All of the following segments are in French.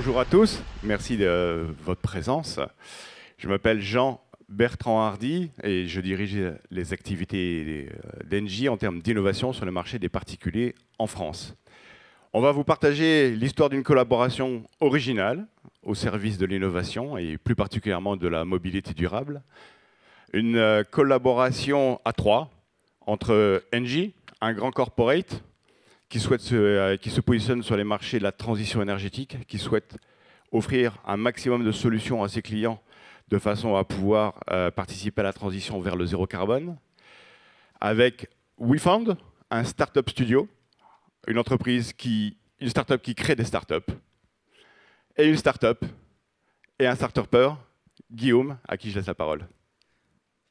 Bonjour à tous, merci de votre présence. Je m'appelle Jean-Bertrand Hardy et je dirige les activités d'Engie en termes d'innovation sur le marché des particuliers en France. On va vous partager l'histoire d'une collaboration originale au service de l'innovation et plus particulièrement de la mobilité durable. Une collaboration à trois entre Engie, un grand corporate, qui se positionne sur les marchés de la transition énergétique, qui souhaite offrir un maximum de solutions à ses clients de façon à pouvoir participer à la transition vers le zéro carbone. Avec WeFound, un startup studio, une startup qui crée des startups, et une startup et un startupper, Guillaume, à qui je laisse la parole.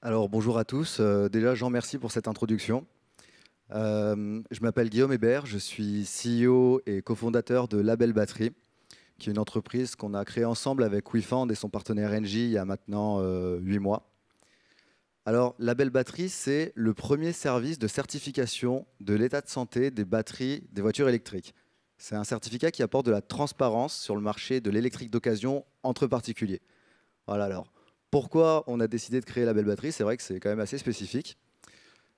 Alors bonjour à tous. Déjà Jean, merci pour cette introduction. Je m'appelle Guillaume Hébert, je suis CEO et cofondateur de Label Batterie, qui est une entreprise qu'on a créée ensemble avec WeFound et son partenaire Engie il y a maintenant 8 mois. Alors Label Batterie, c'est le premier service de certification de l'état de santé des batteries des voitures électriques. C'est un certificat qui apporte de la transparence sur le marché de l'électrique d'occasion entre particuliers. Voilà, alors pourquoi on a décidé de créer Label Batterie? C'est vrai que c'est quand même assez spécifique.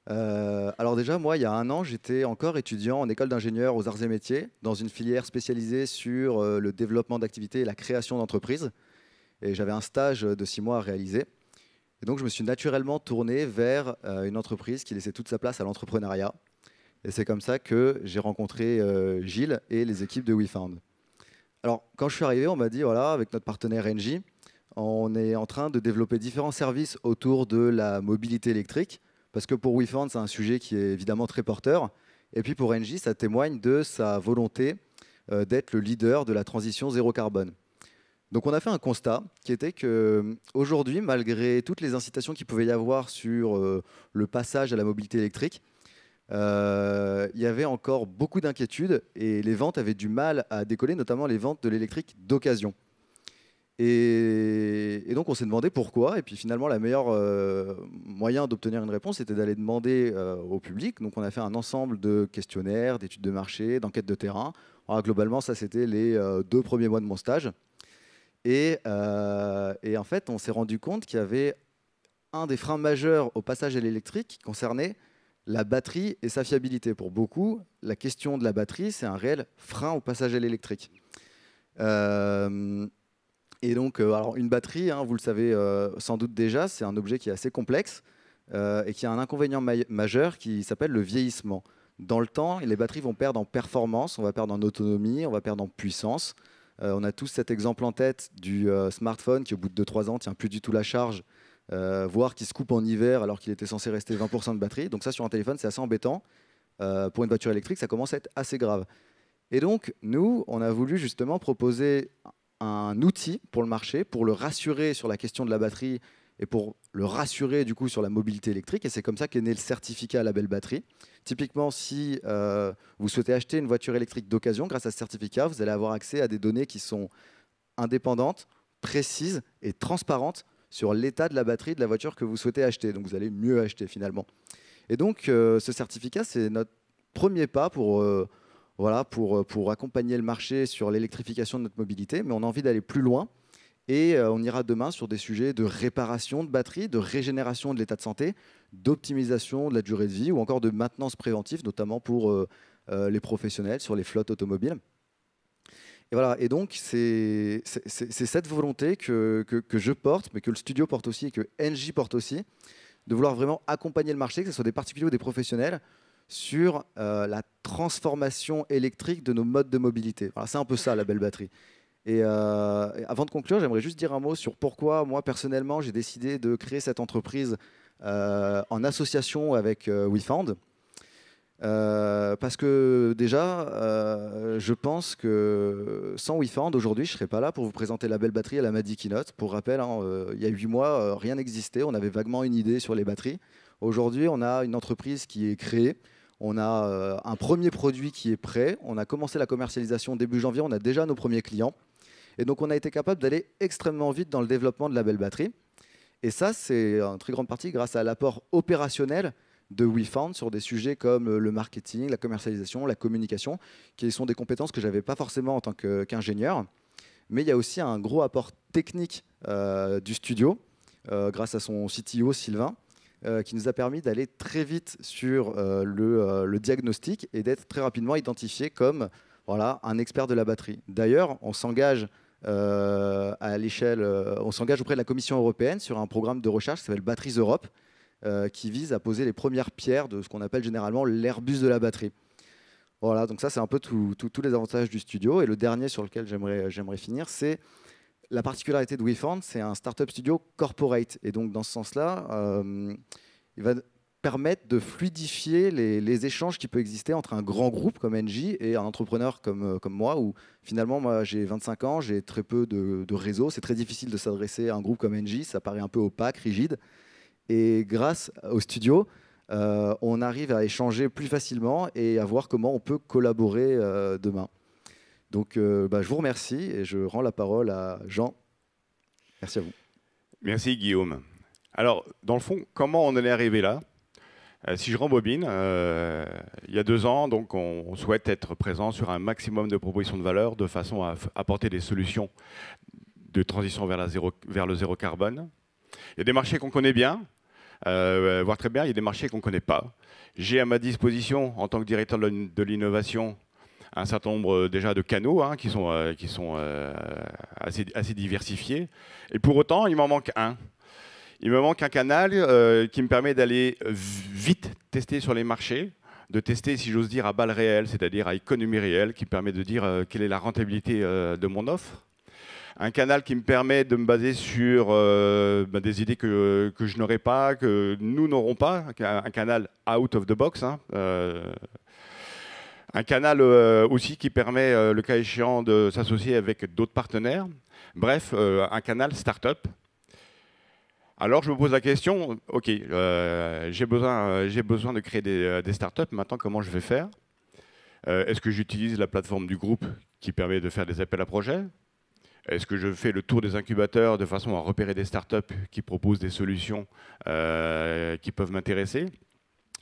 Alors déjà, moi, il y a un an, j'étais encore étudiant en école d'ingénieur aux arts et métiers, dans une filière spécialisée sur le développement d'activités et la création d'entreprises. Et j'avais un stage de 6 mois à réaliser. Et donc, je me suis naturellement tourné vers une entreprise qui laissait toute sa place à l'entrepreneuriat. Et c'est comme ça que j'ai rencontré Gilles et les équipes de WeFound. Alors, quand je suis arrivé, on m'a dit, voilà, avec notre partenaire Engie, on est en train de développer différents services autour de la mobilité électrique. Parce que pour WeFound, c'est un sujet qui est évidemment très porteur. Et puis pour Engie, ça témoigne de sa volonté d'être le leader de la transition zéro carbone. Donc on a fait un constat qui était qu'aujourd'hui, malgré toutes les incitations qu'il pouvait y avoir sur le passage à la mobilité électrique, il y avait encore beaucoup d'inquiétudes et les ventes avaient du mal à décoller, notamment les ventes de l'électrique d'occasion. Et donc on s'est demandé pourquoi, et puis finalement le meilleur moyen d'obtenir une réponse était d'aller demander au public. Donc on a fait un ensemble de questionnaires, d'études de marché, d'enquêtes de terrain. Alors, globalement, ça c'était les 2 premiers mois de mon stage. Et en fait, on s'est rendu compte qu'il y avait un des freins majeurs au passage à l'électrique qui concernait la batterie et sa fiabilité. Pour beaucoup, la question de la batterie, c'est un réel frein au passage à l'électrique. Et donc, alors une batterie, hein, vous le savez sans doute déjà, c'est un objet qui est assez complexe et qui a un inconvénient majeur qui s'appelle le vieillissement. Dans le temps, les batteries vont perdre en performance, on va perdre en autonomie, on va perdre en puissance. On a tous cet exemple en tête du smartphone qui, au bout de 2-3 ans, tient plus du tout la charge, voire qui se coupe en hiver alors qu'il était censé rester 20% de batterie. Donc ça, sur un téléphone, c'est assez embêtant. Pour une voiture électrique, ça commence à être assez grave. Et donc, nous, on a voulu justement proposer un outil pour le marché, pour le rassurer sur la question de la batterie et pour le rassurer du coup sur la mobilité électrique. Et c'est comme ça qu'est né le certificat Label Batterie. Typiquement, si vous souhaitez acheter une voiture électrique d'occasion, grâce à ce certificat, vous allez avoir accès à des données qui sont indépendantes, précises et transparentes sur l'état de la batterie de la voiture que vous souhaitez acheter. Donc vous allez mieux acheter finalement. Et donc ce certificat, c'est notre premier pas pour accompagner le marché sur l'électrification de notre mobilité, mais on a envie d'aller plus loin et on ira demain sur des sujets de réparation de batterie, de régénération de l'état de santé, d'optimisation de la durée de vie ou encore de maintenance préventive, notamment pour les professionnels sur les flottes automobiles. Et voilà, et donc c'est cette volonté que je porte, mais que le studio porte aussi et que Engie porte aussi, de vouloir vraiment accompagner le marché, que ce soit des particuliers ou des professionnels, sur la transformation électrique de nos modes de mobilité. Voilà, c'est un peu ça, la belle batterie. Et avant de conclure, j'aimerais juste dire un mot sur pourquoi, moi, personnellement, j'ai décidé de créer cette entreprise en association avec WeFound. Parce que déjà, je pense que sans WeFound, aujourd'hui, je ne serais pas là pour vous présenter la belle batterie à la Madi Keynote. Pour rappel, hein, il y a 8 mois, rien n'existait. On avait vaguement une idée sur les batteries. Aujourd'hui, on a une entreprise qui est créée. On a un premier produit qui est prêt. On a commencé la commercialisation début janvier. On a déjà nos premiers clients. Et donc, on a été capable d'aller extrêmement vite dans le développement de la belle batterie. Et ça, c'est en très grande partie grâce à l'apport opérationnel de WeFound sur des sujets comme le marketing, la commercialisation, la communication, qui sont des compétences que je n'avais pas forcément en tant qu'ingénieur. Mais il y a aussi un gros apport technique du studio, grâce à son CTO Sylvain, qui nous a permis d'aller très vite sur le diagnostic et d'être très rapidement identifié comme voilà, un expert de la batterie. D'ailleurs, on s'engage à l'échelle, on s'engage auprès de la Commission européenne sur un programme de recherche qui s'appelle Batteries Europe, qui vise à poser les premières pierres de ce qu'on appelle généralement l'Airbus de la batterie. Voilà, donc ça c'est un peu tous les avantages du studio. Et le dernier sur lequel j'aimerais finir, c'est la particularité de WeFound, c'est un startup studio corporate. Et donc dans ce sens-là, il va permettre de fluidifier les échanges qui peuvent exister entre un grand groupe comme Engie et un entrepreneur comme moi, où finalement moi j'ai 25 ans, j'ai très peu de réseau, c'est très difficile de s'adresser à un groupe comme Engie, ça paraît un peu opaque, rigide. Et grâce au studio, on arrive à échanger plus facilement et à voir comment on peut collaborer demain. Donc je vous remercie et je rends la parole à Jean. Merci à vous. Merci Guillaume. Alors, dans le fond, comment on en est arrivé là? Si je rembobine, il y a 2 ans, donc on souhaite être présent sur un maximum de propositions de valeur de façon à apporter des solutions de transition vers le zéro carbone. Il y a des marchés qu'on connaît bien, voire très bien, il y a des marchés qu'on ne connaît pas. J'ai à ma disposition, en tant que directeur de l'innovation, un certain nombre déjà de canaux qui sont assez diversifiés. Et pour autant, il m'en manque un. Il me manque un canal qui me permet d'aller vite tester sur les marchés, de tester, si j'ose dire, à balles réelles, c'est-à-dire à économie réelle, qui permet de dire quelle est la rentabilité de mon offre. Un canal qui me permet de me baser sur des idées que je n'aurai pas, que nous n'aurons pas, un canal out of the box. Un canal aussi qui permet, le cas échéant, de s'associer avec d'autres partenaires. Bref, un canal start-up. Alors je me pose la question, ok, j'ai besoin de créer des startups, maintenant comment je vais faire? Est-ce que j'utilise la plateforme du groupe qui permet de faire des appels à projets? Est-ce que je fais le tour des incubateurs de façon à repérer des startups qui proposent des solutions qui peuvent m'intéresser?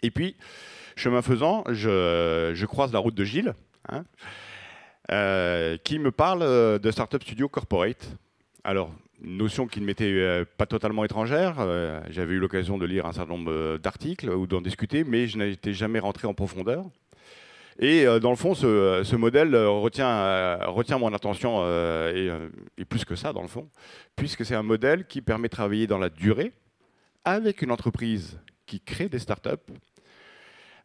Et puis, chemin faisant, je croise la route de Gilles, qui me parle de Startup Studio Corporate. Alors, une notion qui ne m'était pas totalement étrangère. J'avais eu l'occasion de lire un certain nombre d'articles ou d'en discuter, mais je n'étais jamais rentré en profondeur. Et dans le fond, ce modèle retient mon attention, et plus que ça, dans le fond, puisque c'est un modèle qui permet de travailler dans la durée avec une entreprise qui crée des startups.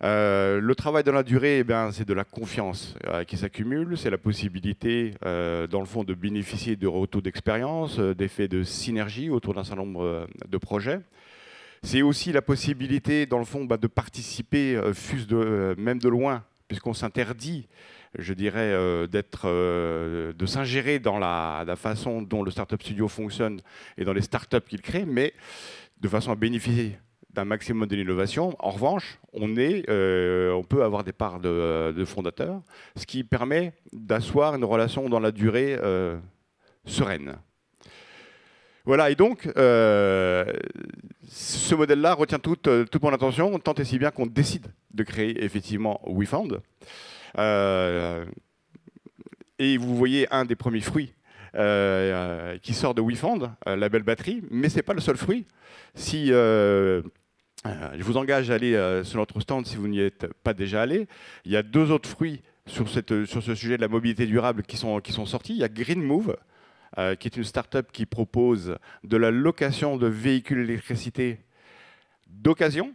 Le travail dans la durée, c'est de la confiance qui s'accumule, c'est la possibilité, dans le fond, de bénéficier de retours d'expérience, d'effets de synergie autour d'un certain nombre de projets. C'est aussi la possibilité, dans le fond, de participer, même de loin, puisqu'on s'interdit, je dirais, de s'ingérer dans la façon dont le Startup Studio fonctionne et dans les startups qu'il crée, mais de façon à bénéficier d'un maximum de l'innovation. En revanche, on peut avoir des parts de fondateurs, ce qui permet d'asseoir une relation dans la durée sereine. Voilà, et donc, ce modèle-là retient toute mon attention, tant et si bien qu'on décide de créer effectivement WeFound. Et vous voyez un des premiers fruits qui sort de WeFound, la belle batterie, mais ce n'est pas le seul fruit. Si je vous engage à aller sur notre stand si vous n'y êtes pas déjà allé, il y a 2 autres fruits sur ce sujet de la mobilité durable qui sont sortis. Il y a GreenMove, qui est une start-up qui propose de la location de véhicules électricité d'occasion.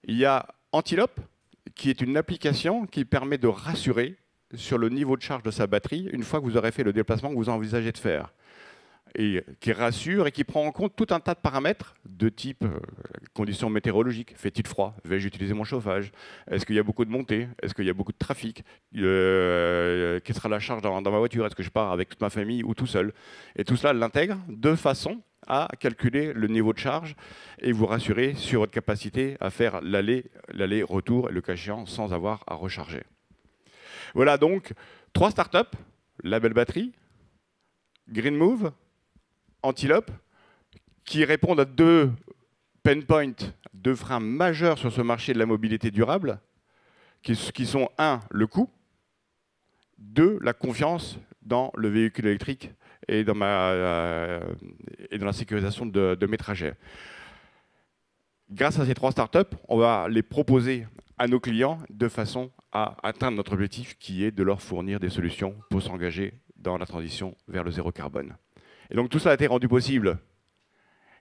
Il y a Antilope, qui est une application qui permet de rassurer sur le niveau de charge de sa batterie une fois que vous aurez fait le déplacement que vous envisagez de faire. Et qui rassure et qui prend en compte tout un tas de paramètres de type conditions météorologiques. Fait-il froid? Vais-je utiliser mon chauffage? Est-ce qu'il y a beaucoup de montées? Est-ce qu'il y a beaucoup de trafic? Quelle sera la charge dans ma voiture? Est-ce que je pars avec toute ma famille ou tout seul? Et tout cela l'intègre de façon à calculer le niveau de charge et vous rassurer sur votre capacité à faire l'aller-retour et le cas échéant sans avoir à recharger. Voilà donc 3 startups, la belle batterie, GreenMove, Antilope, qui répondent à 2 pain points, 2 freins majeurs sur ce marché de la mobilité durable, qui sont 1, le coût, 2, la confiance dans le véhicule électrique et dans, et dans la sécurisation de mes trajets. Grâce à ces 3 startups, on va les proposer à nos clients de façon à atteindre notre objectif qui est de leur fournir des solutions pour s'engager dans la transition vers le zéro carbone. Et donc tout ça a été rendu possible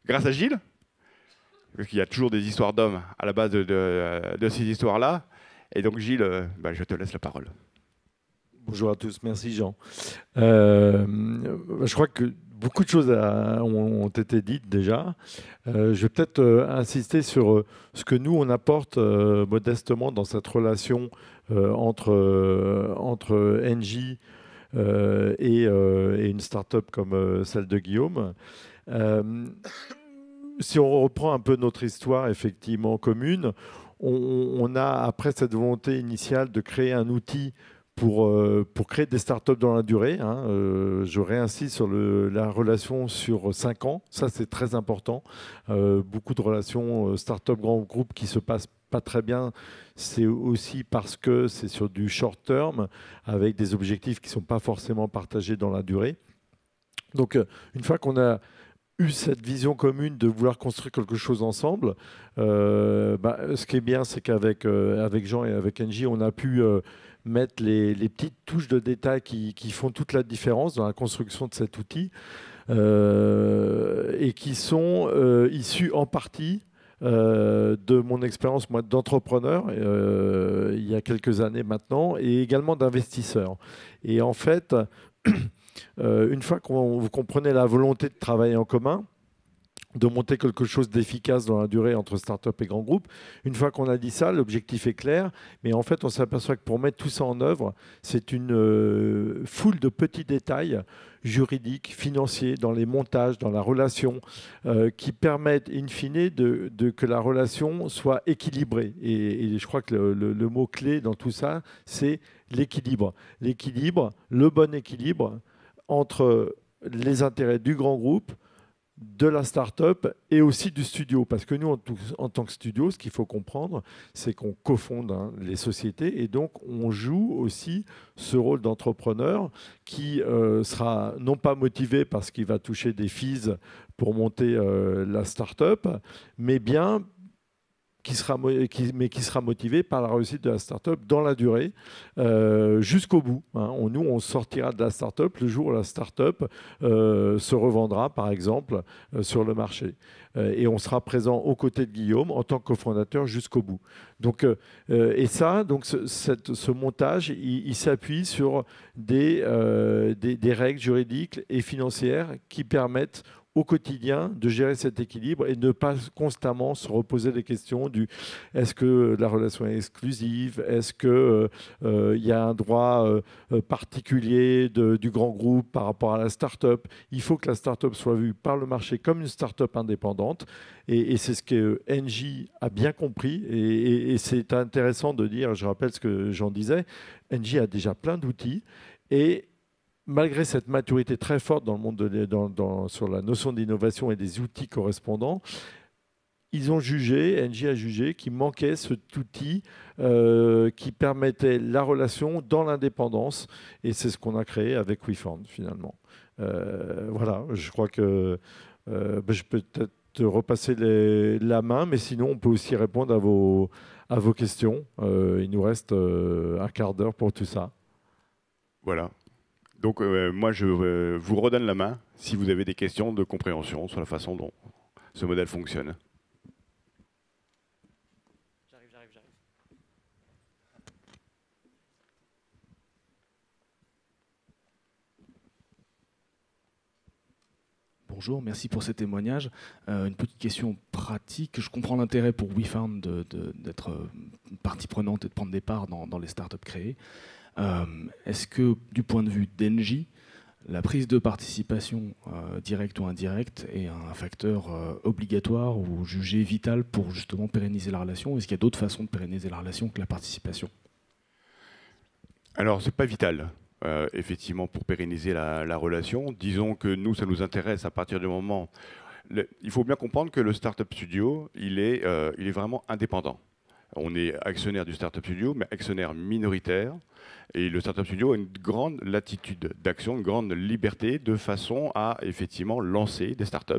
grâce à Gilles, parce qu'il y a toujours des histoires d'hommes à la base de ces histoires-là. Et donc Gilles, je te laisse la parole. Bonjour à tous, merci Jean. Je crois que beaucoup de choses ont été dites déjà. Je vais peut-être insister sur ce que nous, on apporte modestement dans cette relation entre Engie et une start-up comme celle de Guillaume. Si on reprend un peu notre histoire effectivement commune, on a, après cette volonté initiale de créer un outil pour créer des startups dans la durée. Je réinsiste sur la relation sur 5 ans. Ça, c'est très important. Beaucoup de relations startup grand groupe qui se passent pas très bien, c'est aussi parce que c'est sur du short term, avec des objectifs qui ne sont pas forcément partagés dans la durée. Donc, une fois qu'on a eu cette vision commune de vouloir construire quelque chose ensemble, ce qui est bien, c'est qu'avec Jean et avec Engie, on a pu mettre les petites touches de détail qui font toute la différence dans la construction de cet outil et qui sont issus en partie de mon expérience d'entrepreneur il y a quelques années maintenant et également d'investisseur. Et en fait, une fois que vous comprenez la volonté de travailler en commun, de monter quelque chose d'efficace dans la durée entre start-up et grand groupe. Une fois qu'on a dit ça, l'objectif est clair, mais en fait, on s'aperçoit que pour mettre tout ça en œuvre, c'est une foule de petits détails juridiques, financiers, dans les montages, dans la relation, qui permettent, in fine, que la relation soit équilibrée. Et je crois que le mot-clé dans tout ça, c'est l'équilibre. L'équilibre, le bon équilibre entre les intérêts du grand groupe, de la start-up et aussi du studio. Parce que nous, en tant que studio, ce qu'il faut comprendre, c'est qu'on cofonde les sociétés et donc on joue aussi ce rôle d'entrepreneur qui sera non pas motivé parce qu'il va toucher des fees pour monter la start-up, mais bien qui sera motivé par la réussite de la start-up dans la durée, jusqu'au bout. Nous, on sortira de la start-up le jour où la start-up se revendra, par exemple, sur le marché. Et on sera présent aux côtés de Guillaume en tant que cofondateur jusqu'au bout. Donc, et ça, donc ce montage, il s'appuie sur des règles juridiques et financières qui permettent au quotidien de gérer cet équilibre et ne pas constamment se reposer des questions du est-ce que la relation est exclusive, est-ce qu'il y a un droit particulier du grand groupe par rapport à la start-up. Il faut que la start-up soit vue par le marché comme une start-up indépendante et c'est ce que Engie a bien compris et c'est intéressant de dire, je rappelle ce que j'en disais, Engie a déjà plein d'outils et malgré cette maturité très forte dans le monde sur la notion d'innovation et des outils correspondants, ils ont jugé, Engie a jugé qu'il manquait cet outil qui permettait la relation dans l'indépendance. Et c'est ce qu'on a créé avec WeFound, finalement. Voilà, je crois que je peux peut-être te repasser la main, mais sinon, on peut aussi répondre à vos questions. Il nous reste un quart d'heure pour tout ça. Voilà. Donc, moi, je vous redonne la main si vous avez des questions de compréhension sur la façon dont ce modèle fonctionne. J'arrive. Bonjour, merci pour ces témoignages. Une petite question pratique. Je comprends l'intérêt pour WeFound d'être partie prenante et de prendre des parts dans les startups créées. Est-ce que, du point de vue d'Engie, la prise de participation directe ou indirecte est un facteur obligatoire ou jugé vital pour justement pérenniser la relation? Est-ce qu'il y a d'autres façons de pérenniser la relation que la participation? Alors, ce n'est pas vital, effectivement, pour pérenniser la relation. Disons que nous, ça nous intéresse à partir du moment... il faut bien comprendre que le Startup Studio, il est vraiment indépendant. On est actionnaire du Startup Studio, mais actionnaire minoritaire. Et le Startup Studio a une grande latitude d'action, une grande liberté de façon à effectivement lancer des startups.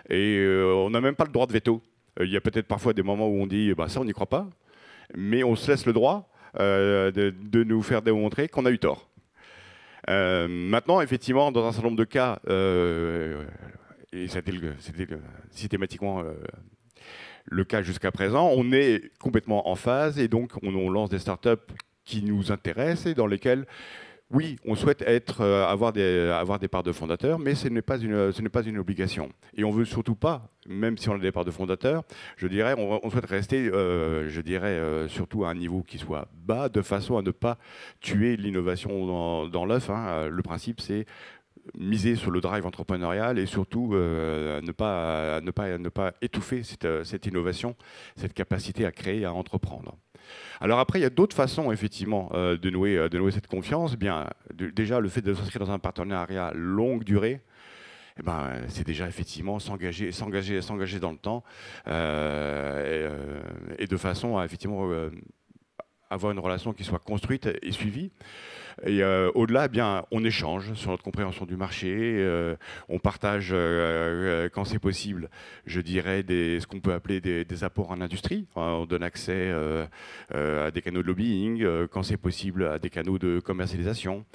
Et on n'a même pas le droit de veto. Il y a peut-être parfois des moments où on dit bah, ça on n'y croit pas, mais on se laisse le droit de nous faire démontrer qu'on a eu tort. Maintenant, effectivement, dans un certain nombre de cas, et c'était systématiquement le cas jusqu'à présent, on est complètement en phase et donc on lance des startups qui nous intéressent et dans lesquelles, oui, on souhaite avoir des parts de fondateurs, mais ce n'est pas une obligation. Et on ne veut surtout pas, même si on a des parts de fondateurs, je dirais, on souhaite rester, surtout à un niveau qui soit bas, de façon à ne pas tuer l'innovation dans l'œuf. Hein. Le principe, c'est miser sur le drive entrepreneurial et surtout ne pas étouffer cette innovation, cette capacité à créer, à entreprendre. Alors après, il y a d'autres façons, effectivement, de nouer cette confiance. Eh bien, déjà, le fait de s'inscrire dans un partenariat longue durée, eh ben, c'est déjà effectivement s'engager dans le temps et de façon à effectivement avoir une relation qui soit construite et suivie. Et au-delà, eh bien, on échange sur notre compréhension du marché, on partage, quand c'est possible, je dirais, ce qu'on peut appeler des apports en industrie. On donne accès à des canaux de lobbying, quand c'est possible, à des canaux de commercialisation.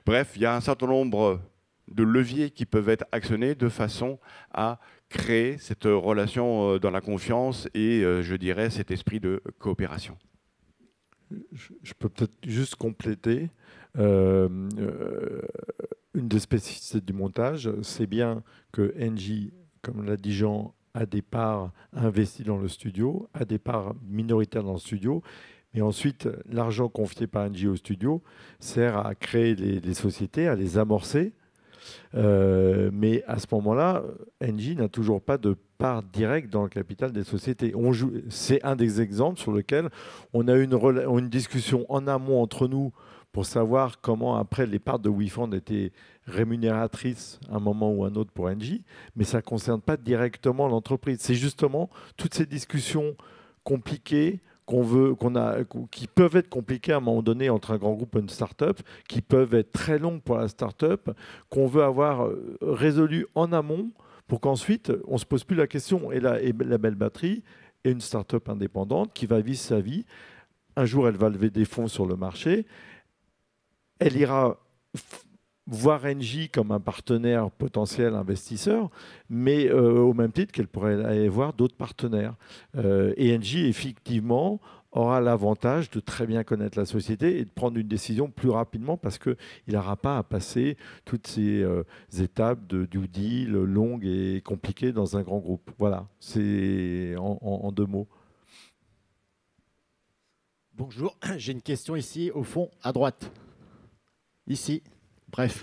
Bref, il y a un certain nombre de leviers qui peuvent être actionnés de façon à créer cette relation dans la confiance et, je dirais, cet esprit de coopération. Je peux peut-être juste compléter. Une des spécificités du montage, c'est bien que Engie, comme l'a dit Jean, a des parts investies dans le studio, a des parts minoritaires dans le studio, mais ensuite, l'argent confié par Engie au studio sert à créer les sociétés, à les amorcer. Mais à ce moment-là, Engie n'a toujours pas de part directe dans le capital des sociétés. C'est un des exemples sur lequel on a eu une discussion en amont entre nous pour savoir comment après les parts de WeFund étaient rémunératrices à un moment ou à un autre pour Engie, mais ça ne concerne pas directement l'entreprise. C'est justement toutes ces discussions compliquées qui peuvent être compliquées à un moment donné entre un grand groupe et une start-up, qui peuvent être très longues pour la start-up, qu'on veut avoir résolues en amont pour qu'ensuite on ne se pose plus la question. Et la Belle Batterie est une start-up indépendante qui va vivre sa vie. Un jour, elle va lever des fonds sur le marché. Elle ira voir Engie comme un partenaire potentiel investisseur, mais au même titre qu'elle pourrait aller voir d'autres partenaires. Et Engie, effectivement, aura l'avantage de très bien connaître la société et de prendre une décision plus rapidement parce qu'il n'aura pas à passer toutes ces étapes de due deal longues et compliquées dans un grand groupe. Voilà, c'est en 2 mots. Bonjour, j'ai une question ici, au fond, à droite. Ici, bref.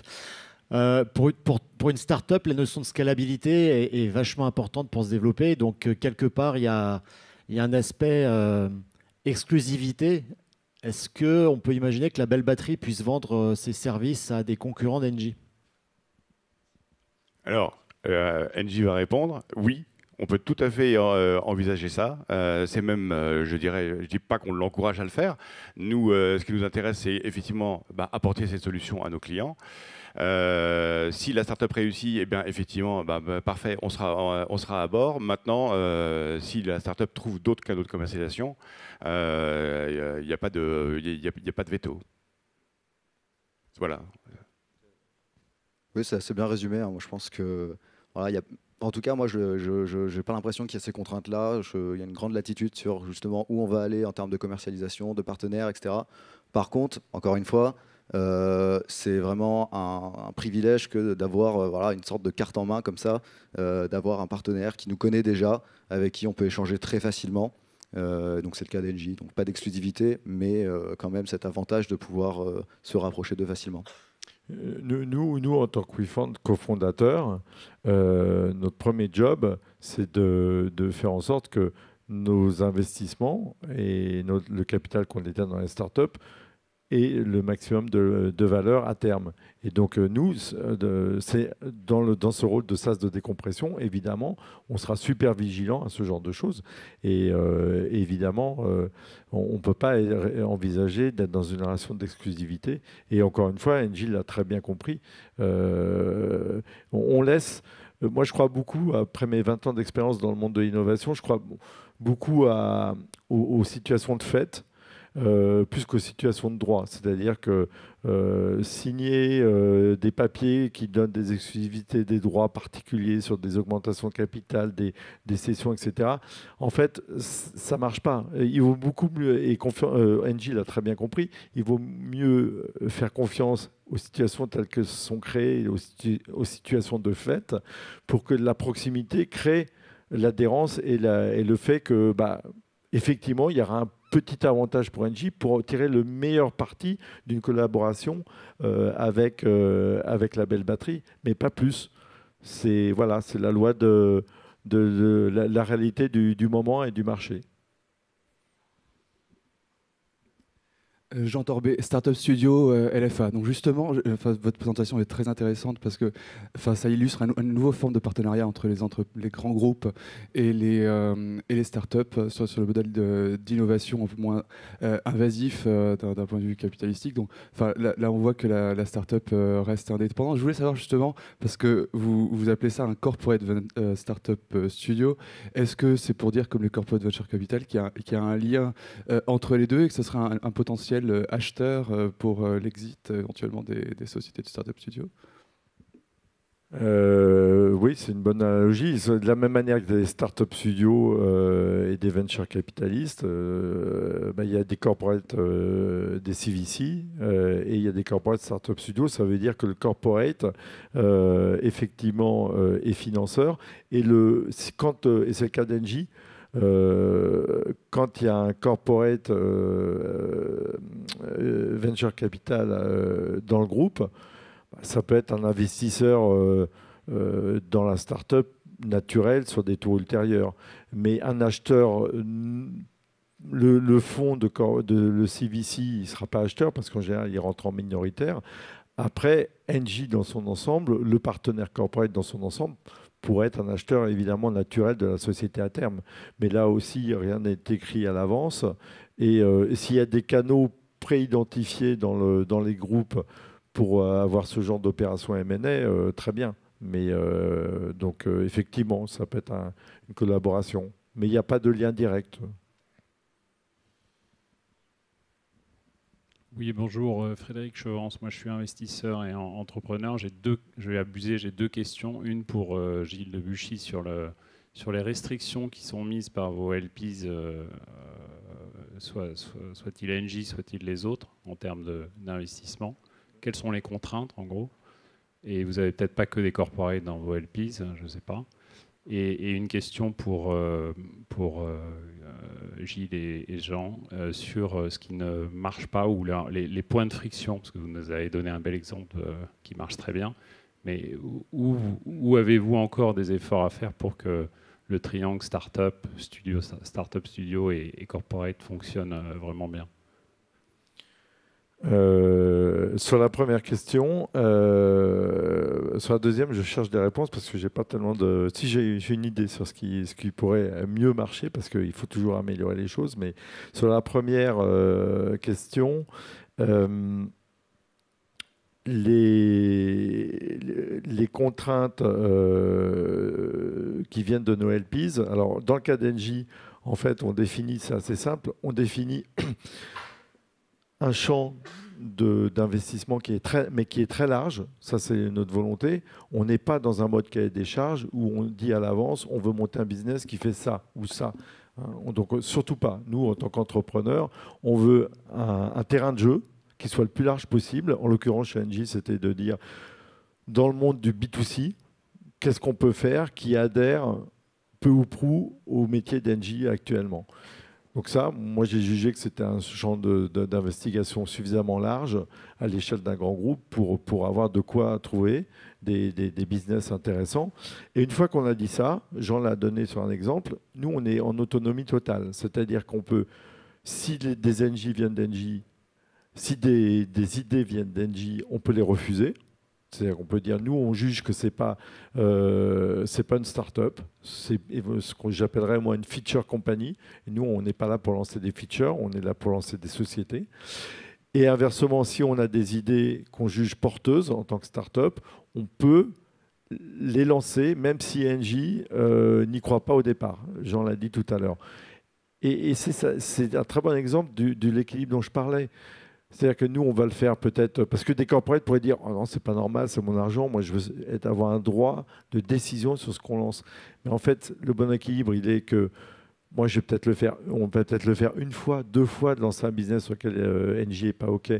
Pour une start-up, la notion de scalabilité est vachement importante pour se développer. Donc, quelque part, il y a un aspect exclusivité. Est-ce qu'on peut imaginer que la Belle Batterie puisse vendre ses services à des concurrents d'Engie? Alors, Engie va répondre oui. On peut tout à fait envisager ça. C'est même, je dis pas qu'on l'encourage à le faire. Nous, ce qui nous intéresse, c'est effectivement apporter cette solution à nos clients. Si la startup réussit, eh bien, effectivement, parfait, on sera à bord. Maintenant, si la startup trouve d'autres canaux de commercialisation, il n'y a pas de veto. Voilà. Oui, c'est assez bien résumé. Hein. Moi, je pense que voilà, en tout cas, moi, je n'ai pas l'impression qu'il y a ces contraintes-là. Il y a une grande latitude sur justement où on va aller en termes de commercialisation, de partenaires, etc. Par contre, encore une fois, c'est vraiment un privilège que d'avoir une sorte de carte en main comme ça, d'avoir un partenaire qui nous connaît déjà, avec qui on peut échanger très facilement. Donc c'est le cas d'Engie. Donc pas d'exclusivité, mais quand même cet avantage de pouvoir se rapprocher d'eux facilement. Nous, en tant que WeFund cofondateurs, notre premier job, c'est de faire en sorte que nos investissements et le capital qu'on détient dans les startups et le maximum de valeur à terme. Et donc nous, c'est dans ce rôle de sas de décompression, évidemment, on sera super vigilant à ce genre de choses. Et évidemment, on ne peut pas envisager d'être dans une relation d'exclusivité. Et encore une fois, Engie l'a très bien compris. On laisse... Moi, je crois beaucoup, après mes 20 ans d'expérience dans le monde de l'innovation, je crois beaucoup aux situations de fait. Plus qu'aux situations de droit. C'est-à-dire que signer des papiers qui donnent des exclusivités, des droits particuliers sur des augmentations de capital, des cessions, etc., en fait, ça ne marche pas. Il vaut beaucoup mieux, et Engie l'a très bien compris, il vaut mieux faire confiance aux situations telles que sont créées, aux situations de fait, pour que la proximité crée l'adhérence et le fait que, effectivement, il y aura un petit avantage pour Engie pour tirer le meilleur parti d'une collaboration avec la belle batterie, mais pas plus. C'est la loi de la réalité du moment et du marché. Jean Torbet, Startup Studio LFA. Donc justement, votre présentation est très intéressante parce que ça illustre une nouvelle forme de partenariat entre les grands groupes et les startups sur le modèle d'innovation un peu moins invasif d'un point de vue capitalistique. Donc là, on voit que la startup reste indépendante. Je voulais savoir justement, parce que vous appelez ça un corporate startup studio, est-ce que c'est pour dire, comme le corporate venture capital, qu'il y a un lien entre les deux et que ce sera un potentiel acheteur pour l'exit éventuellement des sociétés de Startup Studio? Oui, c'est une bonne analogie. De la même manière que des startup studios et des venture capitalistes, il y a des corporates, des CVC, et il y a des corporates startup studios. Ça veut dire que le corporate, effectivement, est financeur. Et c'est le cas d'Engie. Quand il y a un corporate venture capital dans le groupe, ça peut être un investisseur dans la start-up naturelle sur des taux ultérieurs. Mais un acheteur, le fonds le CVC, il ne sera pas acheteur parce qu'en général, il rentre en minoritaire. Après, Engie dans son ensemble, le partenaire corporate dans son ensemble, pourrait être un acheteur évidemment naturel de la société à terme. Mais là aussi, rien n'est écrit à l'avance. Et s'il y a des canaux préidentifiés dans les groupes pour avoir ce genre d'opération M&A, très bien. Mais donc effectivement, ça peut être une collaboration. Mais il n'y a pas de lien direct. Oui, bonjour, Frédéric Chevrance. Moi, je suis investisseur et entrepreneur. J'ai deux questions. Une pour Gilles Debuchy sur les restrictions qui sont mises par vos LPs, soit-il Engie, soit-il les autres, en termes d'investissement. Quelles sont les contraintes, en gros? Et vous n'avez peut-être pas que des corporates dans vos LPs, je ne sais pas. Et une question pour Gilles et Jean sur ce qui ne marche pas ou les points de friction, parce que vous nous avez donné un bel exemple qui marche très bien. Mais où avez-vous encore des efforts à faire pour que le triangle startup studio et corporate fonctionne vraiment bien? Sur la première question, sur la deuxième, je cherche des réponses parce que j'ai pas tellement de. Si j'ai une idée sur ce qui pourrait mieux marcher, parce qu'il faut toujours améliorer les choses. Mais sur la première question, les contraintes qui viennent de nos LPs. Alors, dans le cas d'Engie, en fait, on définit, c'est assez simple, on définit un champ d'investissement qui est très large. Ça, c'est notre volonté. On n'est pas dans un mode cahier des charges où on dit à l'avance, on veut monter un business qui fait ça ou ça. Donc, surtout pas. Nous, en tant qu'entrepreneurs, on veut un terrain de jeu qui soit le plus large possible. En l'occurrence, chez Engie, c'était de dire, dans le monde du B2C, qu'est-ce qu'on peut faire qui adhère peu ou prou au métier d'Engie actuellement. Donc ça, moi j'ai jugé que c'était un champ d'investigation suffisamment large à l'échelle d'un grand groupe pour avoir de quoi trouver des business intéressants. Et une fois qu'on a dit ça, Jean l'a donné sur un exemple, nous on est en autonomie totale. C'est-à-dire qu'on peut, si des NJ viennent d'Engie, Si des idées viennent d'Engie, on peut les refuser. C'est-à-dire qu'on peut dire, nous, on juge que ce n'est pas une start-up, c'est ce que j'appellerais, moi, une feature company. Et nous, on n'est pas là pour lancer des features, on est là pour lancer des sociétés. Et inversement, si on a des idées qu'on juge porteuses en tant que start-up, on peut les lancer, même si Engie n'y croit pas au départ. Jean l'a dit tout à l'heure. Et c'est un très bon exemple de l'équilibre dont je parlais. C'est-à-dire que nous, on va le faire peut-être, parce que des corporates pourraient dire oh non, c'est pas normal, c'est mon argent, moi je veux avoir un droit de décision sur ce qu'on lance. Mais en fait, le bon équilibre, il est que moi, je vais peut-être le faire, on va peut-être le faire une fois, 2 fois, de lancer un business sur lequel Engie n'est pas OK.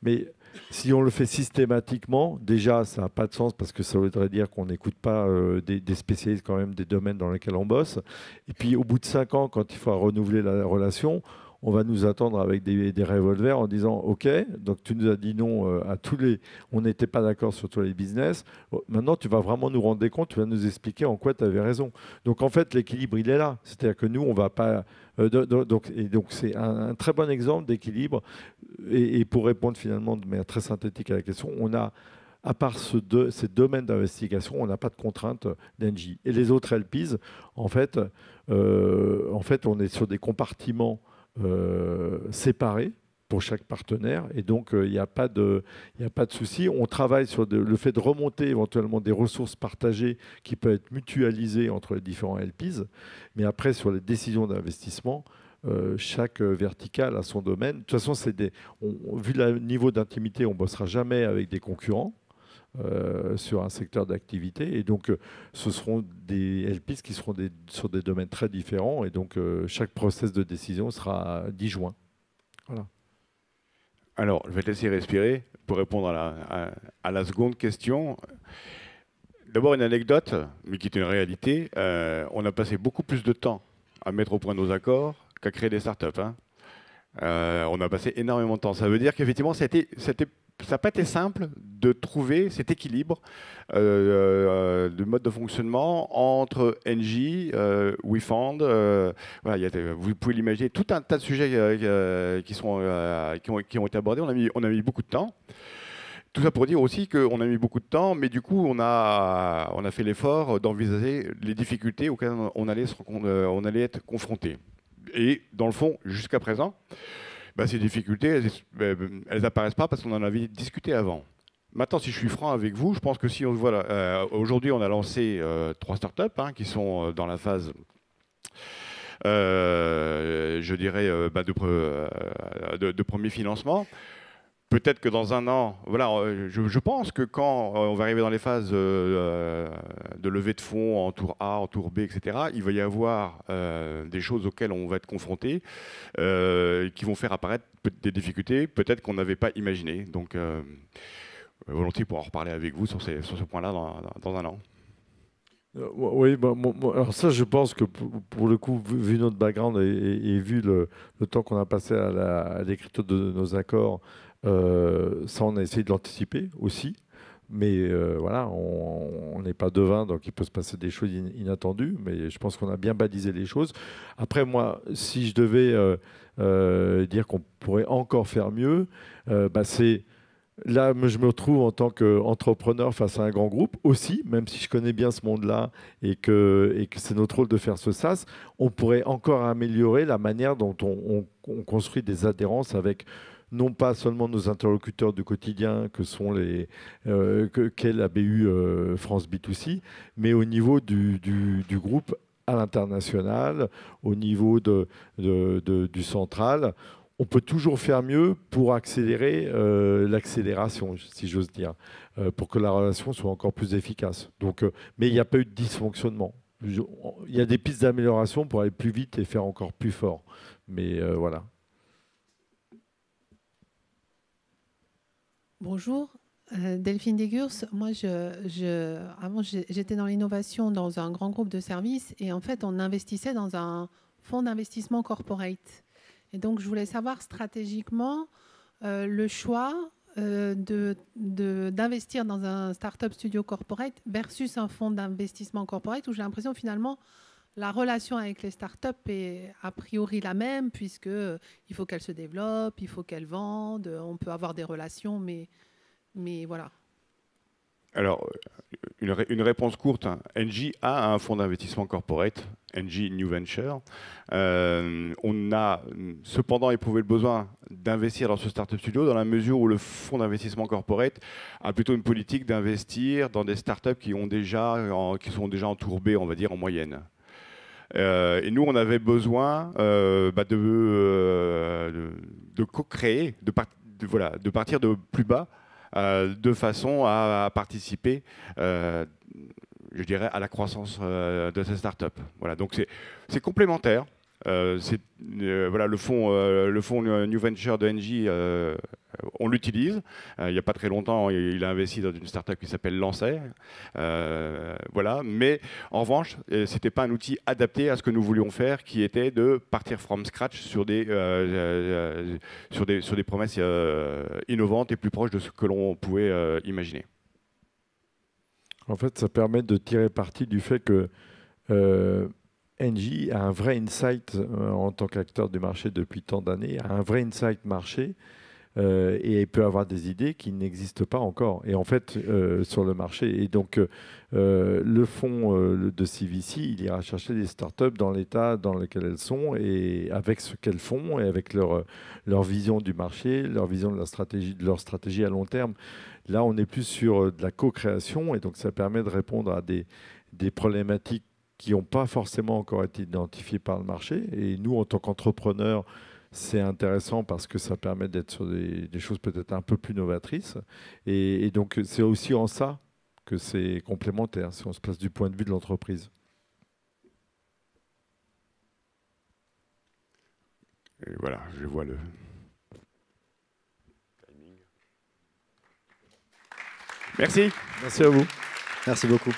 Mais si on le fait systématiquement, déjà, ça n'a pas de sens parce que ça voudrait dire qu'on n'écoute pas des spécialistes quand même des domaines dans lesquels on bosse. Et puis, au bout de 5 ans, quand il faut renouveler la relation, on va nous attendre avec des revolvers en disant OK, donc tu nous as dit non à tous les. On n'était pas d'accord sur tous les business. Maintenant, tu vas vraiment nous rendre des comptes, tu vas nous expliquer en quoi tu avais raison. Donc en fait, l'équilibre, il est là. C'est-à-dire que nous, on ne va pas. Donc c'est un très bon exemple d'équilibre. Et pour répondre finalement de manière très synthétique à la question, on a. À part ces domaines d'investigation, on n'a pas de contrainte d'Engie. Et les autres LPs, en fait, on est sur des compartiments séparés pour chaque partenaire et donc il n'y a pas de souci. On travaille sur le fait de remonter éventuellement des ressources partagées qui peuvent être mutualisées entre les différents LPs, mais après sur les décisions d'investissement, chaque verticale a son domaine. De toute façon, vu le niveau d'intimité, on ne bossera jamais avec des concurrents. Sur un secteur d'activité. Et donc, ce seront des LPs qui seront sur des domaines très différents. Et donc, chaque process de décision sera disjoint. Voilà. Alors, je vais te laisser respirer pour répondre à la seconde question. D'abord, une anecdote, mais qui est une réalité. On a passé beaucoup plus de temps à mettre au point nos accords qu'à créer des startups. Hein. On a passé énormément de temps. Ça veut dire qu'effectivement, ça n'a pas été simple de trouver cet équilibre de mode de fonctionnement entre Engie, WeFound. Voilà, vous pouvez l'imaginer, tout un tas de sujets qui ont été abordés. On a mis beaucoup de temps. Tout ça pour dire aussi qu'on a mis beaucoup de temps, mais du coup, on a fait l'effort d'envisager les difficultés auxquelles on allait être confronté. Et dans le fond, jusqu'à présent, ces difficultés, elles n'apparaissent pas parce qu'on en avait discuté avant. Maintenant, si je suis franc avec vous, je pense que si on voit aujourd'hui, on a lancé 3 startups qui sont dans la phase, je dirais, de premier financement. Peut-être que dans un an, voilà, je pense que quand on va arriver dans les phases de levée de fonds en tour A, en tour B, etc., il va y avoir des choses auxquelles on va être confronté qui vont faire apparaître des difficultés peut-être qu'on n'avait pas imaginées. Donc, volontiers pour en reparler avec vous sur ce point-là dans un an. Oui, alors ça, je pense que pour le coup, vu notre background et vu le temps qu'on a passé à l'écriture de nos accords, ça, on a essayé de l'anticiper aussi. Mais voilà, on n'est pas devin, donc il peut se passer des choses inattendues. Mais je pense qu'on a bien balisé les choses. Après, moi, si je devais dire qu'on pourrait encore faire mieux, c'est... Là, je me retrouve en tant qu'entrepreneur face à un grand groupe aussi, même si je connais bien ce monde-là et que c'est notre rôle de faire ce SaaS, on pourrait encore améliorer la manière dont on construit des adhérences avec non pas seulement nos interlocuteurs du quotidien que sont qu'est la BU France B2C, mais au niveau du groupe à l'international, au niveau du central. On peut toujours faire mieux pour accélérer l'accélération, si j'ose dire, pour que la relation soit encore plus efficace. Donc, mais il n'y a pas eu de dysfonctionnement. Il y a des pistes d'amélioration pour aller plus vite et faire encore plus fort. Mais voilà. Bonjour, Delphine Degurs. Moi, avant, j'étais dans l'innovation dans un grand groupe de services et en fait, on investissait dans un fonds d'investissement corporate. Et donc, je voulais savoir stratégiquement le choix d'investir dans un startup studio corporate versus un fonds d'investissement corporate où j'ai l'impression finalement la relation avec les startups est a priori la même, puisque il faut qu'elles se développent, il faut qu'elles vendent, on peut avoir des relations, mais voilà. Alors, une réponse courte. Engie a un fonds d'investissement corporate, Engie New Venture. On a cependant éprouvé le besoin d'investir dans ce Startup Studio dans la mesure où le fonds d'investissement corporate a plutôt une politique d'investir dans des startups qui sont déjà entourbées, on va dire, en moyenne. Et nous, on avait besoin de co-créer, de partir de plus bas, de façon à participer, je dirais, à la croissance de ces startups. Voilà, donc c'est complémentaire. Voilà, le fonds New Venture de Engie, on l'utilise. Il n'y a pas très longtemps, il a investi dans une startup qui s'appelle Lancet. Voilà, mais en revanche, ce n'était pas un outil adapté à ce que nous voulions faire, qui était de partir from scratch sur des promesses innovantes et plus proches de ce que l'on pouvait imaginer. En fait, ça permet de tirer parti du fait que Engie a un vrai insight en tant qu'acteur du marché depuis tant d'années, a un vrai insight marché et il peut avoir des idées qui n'existent pas encore. Et en fait, sur le marché. Et donc, le fonds de CVC, il ira chercher des startups dans l'état dans lequel elles sont et avec ce qu'elles font et avec leur vision du marché, leur vision de leur stratégie à long terme. Là, on est plus sur de la co-création et donc ça permet de répondre à des problématiques qui n'ont pas forcément encore été identifiées par le marché. Et nous, en tant qu'entrepreneurs, c'est intéressant parce que ça permet d'être sur des choses peut-être un peu plus novatrices. Et donc, c'est aussi en ça que c'est complémentaire, si on se place du point de vue de l'entreprise. Et voilà, je vois le... Merci. Merci à vous. Merci beaucoup.